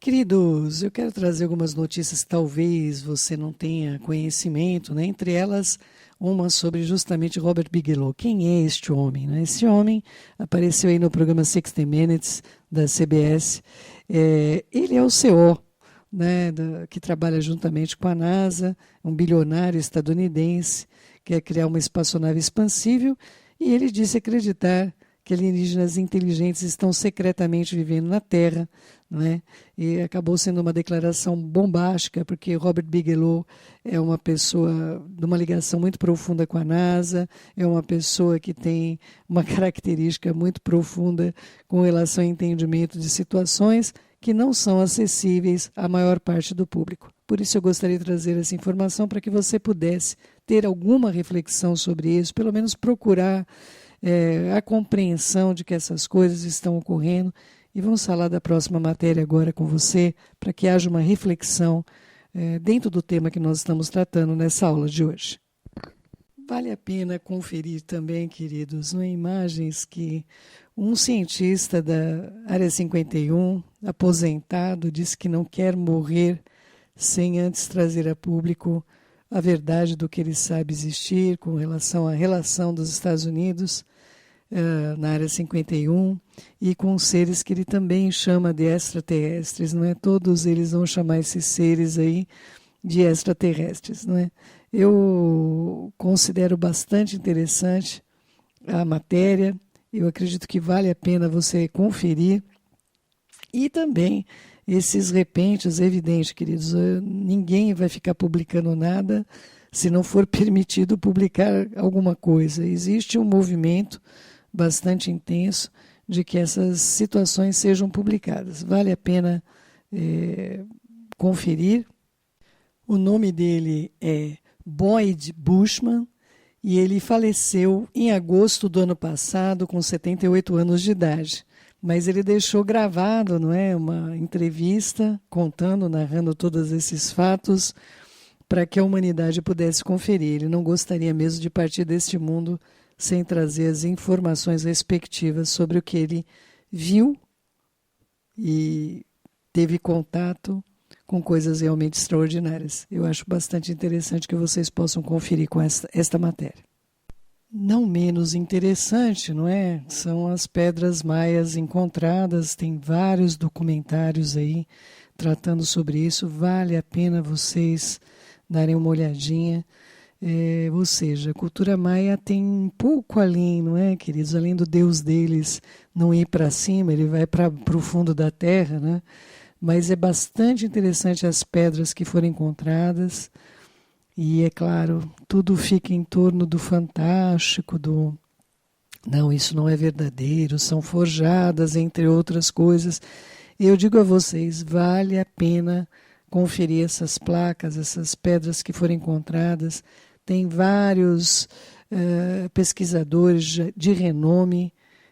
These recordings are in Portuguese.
Queridos, eu quero trazer algumas notícias que talvez você não tenha conhecimento, né? Entre elas, uma sobre justamente Robert Bigelow. Quem é este homem, né? Esse homem apareceu aí no programa 60 Minutes da CBS. Ele é o CEO, né, que trabalha juntamente com a NASA, um bilionário estadunidense, quer criar uma espaçonave expansível, e ele disse acreditar que alienígenas inteligentes estão secretamente vivendo na Terra, né? E acabou sendo uma declaração bombástica, porque Robert Bigelow é uma pessoa de uma ligação muito profunda com a NASA, é uma pessoa que tem uma característica muito profunda com relação ao entendimento de situações que não são acessíveis à maior parte do público. Por isso eu gostaria de trazer essa informação para que você pudesse ter alguma reflexão sobre isso, pelo menos procurar a compreensão de que essas coisas estão ocorrendo. E vamos falar da próxima matéria agora com você, para que haja uma reflexão dentro do tema que nós estamos tratando nessa aula de hoje. Vale a pena conferir também, queridos, imagens que um cientista da Área 51, aposentado, disse que não quer morrer sem antes trazer a público a verdade do que ele sabe existir com relação à relação dos Estados Unidos na Área 51 e com seres que ele também chama de extraterrestres, não é? Todos eles vão chamar esses seres aí de extraterrestres, não é? Eu considero bastante interessante a matéria, eu acredito que vale a pena você conferir e também esses repentes, é evidente, queridos, ninguém vai ficar publicando nada se não for permitido publicar alguma coisa. Existe um movimento bastante intenso de que essas situações sejam publicadas. Vale a pena conferir. O nome dele é Boyd Bushman e ele faleceu em agosto do ano passado com 78 anos de idade. Mas ele deixou gravado, não é, uma entrevista contando, narrando todos esses fatos para que a humanidade pudesse conferir. Ele não gostaria mesmo de partir deste mundo sem trazer as informações respectivas sobre o que ele viu e teve contato com coisas realmente extraordinárias. Eu acho bastante interessante que vocês possam conferir com esta matéria. Não menos interessante, não é? São as pedras maias encontradas, tem vários documentários aí tratando sobre isso, vale a pena vocês darem uma olhadinha. Ou seja, a cultura maia tem um pouco além, não é, queridos? Além do Deus deles não ir para cima, ele vai para o fundo da terra, né? Mas é bastante interessante as pedras que foram encontradas. E, é claro, tudo fica em torno do fantástico, não, isso não é verdadeiro, são forjadas, entre outras coisas. Eu digo a vocês, vale a pena conferir essas placas, essas pedras que foram encontradas. Tem vários pesquisadores de renome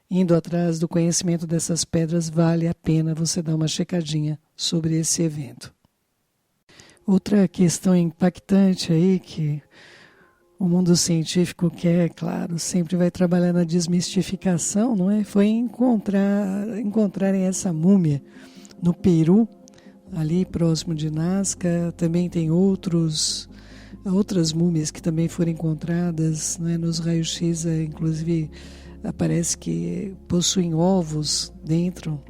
indo atrás do conhecimento dessas pedras. Vale a pena você dar uma checadinha sobre esse evento. Outra questão impactante aí que o mundo científico quer, claro, sempre vai trabalhar na desmistificação, não é? Foi encontrarem essa múmia no Peru, ali próximo de Nazca. Também tem outras múmias que também foram encontradas, né, nos raios-x, inclusive aparece que possuem ovos dentro.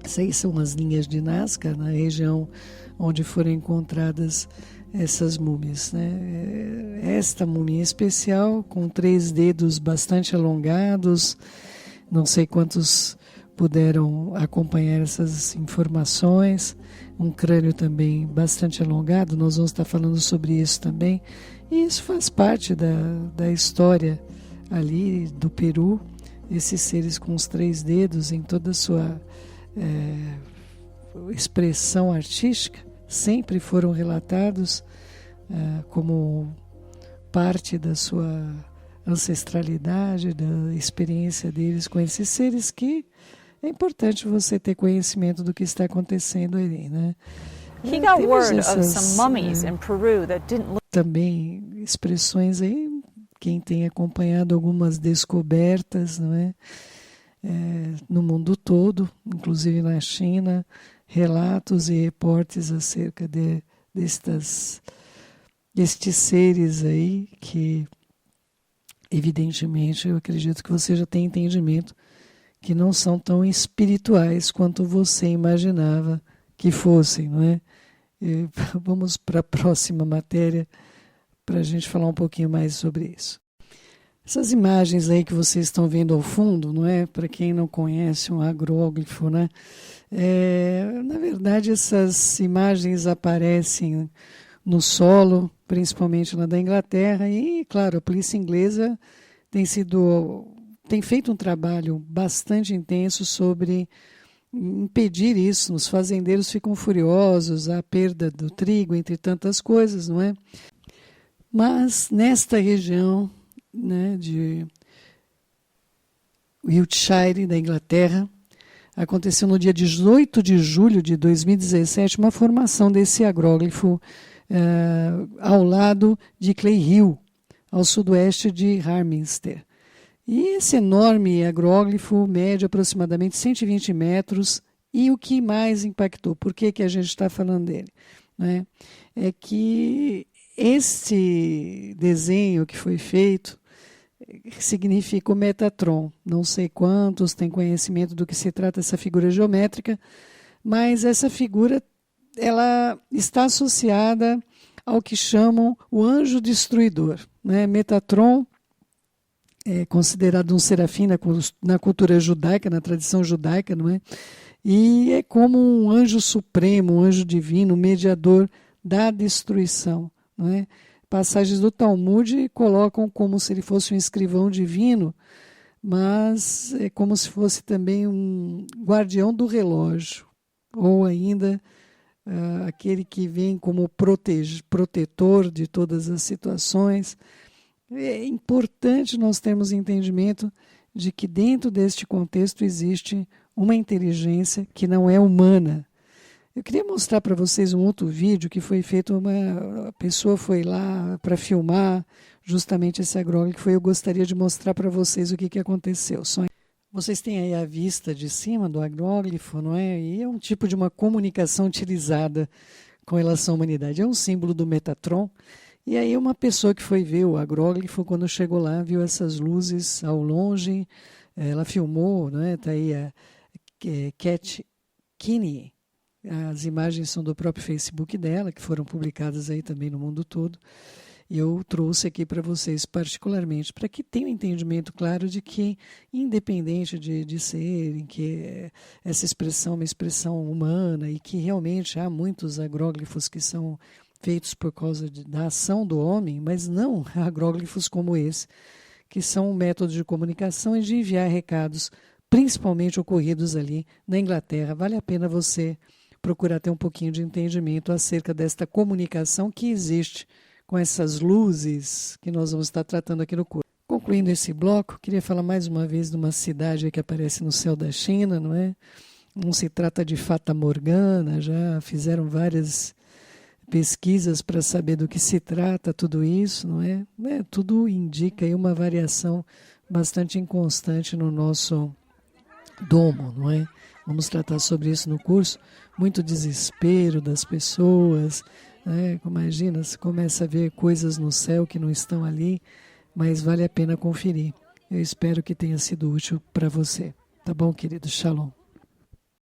Essas aí são as linhas de Nazca, na região onde foram encontradas essas múmias, né? Esta múmia especial, com 3 dedos bastante alongados, não sei quantos puderam acompanhar essas informações, um crânio também bastante alongado, nós vamos estar falando sobre isso também, e isso faz parte da história ali do Peru, esses seres com os 3 dedos em toda a sua expressão artística, sempre foram relatados como parte da sua ancestralidade, da experiência deles com esses seres, que é importante você ter conhecimento do que está acontecendo ali, né? He got word of some mummies in Peru that didn't look... Também expressões aí, quem tem acompanhado algumas descobertas, não é? No mundo todo, inclusive na China, relatos e reportes acerca destes seres aí que, evidentemente, eu acredito que você já tem entendimento que não são tão espirituais quanto você imaginava que fossem, não é? E vamos para a próxima matéria para a gente falar um pouquinho mais sobre isso. Essas imagens aí que vocês estão vendo ao fundo, não é? Para quem não conhece um agróglifo, né? Na verdade, essas imagens aparecem no solo, principalmente lá da Inglaterra, e, claro, a polícia inglesa tem feito um trabalho bastante intenso sobre impedir isso. Os fazendeiros ficam furiosos, a perda do trigo, entre tantas coisas, não é? Mas nesta região, né, de Wiltshire, da Inglaterra, aconteceu no dia 18 de julho de 2017 uma formação desse agróglifo ao lado de Clay Hill, ao sudoeste de Harminster. E esse enorme agróglifo mede aproximadamente 120 metros. E o que mais impactou? Por que a gente está falando dele? Né? É que esse desenho que foi feito significa o Metatron. Não sei quantos têm conhecimento do que se trata essa figura geométrica, mas essa figura ela está associada ao que chamam o anjo destruidor. Né? Metatron é considerado um serafim na cultura judaica, na tradição judaica, não é? E é como um anjo supremo, um anjo divino, um mediador da destruição, não é? Passagens do Talmud colocam como se ele fosse um escrivão divino, mas é como se fosse também um guardião do relógio, ou ainda aquele que vem como protetor de todas as situações. É importante nós termos entendimento de que dentro deste contexto existe uma inteligência que não é humana. Eu queria mostrar para vocês um outro vídeo que foi feito, a pessoa foi lá para filmar justamente esse agróglifo. Eu gostaria de mostrar para vocês o que aconteceu. Vocês têm aí a vista de cima do agróglifo, não é? E é um tipo de uma comunicação utilizada com relação à humanidade. É um símbolo do Metatron. E aí uma pessoa que foi ver o agróglifo, quando chegou lá, viu essas luzes ao longe, ela filmou, né? Está aí a Cat Kinney. As imagens são do próprio Facebook dela, que foram publicadas aí também no mundo todo. E eu trouxe aqui para vocês particularmente, para que tenham um entendimento claro de que, independente de serem, que essa expressão é uma expressão humana e que realmente há muitos agróglifos que são feitos por causa da ação do homem, mas não agróglifos como esse, que são um método de comunicação e de enviar recados, principalmente ocorridos ali na Inglaterra. Vale a pena você procurar ter um pouquinho de entendimento acerca desta comunicação que existe com essas luzes que nós vamos estar tratando aqui no curso. Concluindo esse bloco, queria falar mais uma vez de uma cidade que aparece no céu da China, não é? Não se trata de Fata Morgana, já fizeram várias pesquisas para saber do que se trata tudo isso, não é? Tudo indica aí uma variação bastante inconstante no nosso domo, não é? Vamos tratar sobre isso no curso. Muito desespero das pessoas, né? Imagina, você começa a ver coisas no céu que não estão ali, mas vale a pena conferir. Eu espero que tenha sido útil para você. Tá bom, querido? Shalom.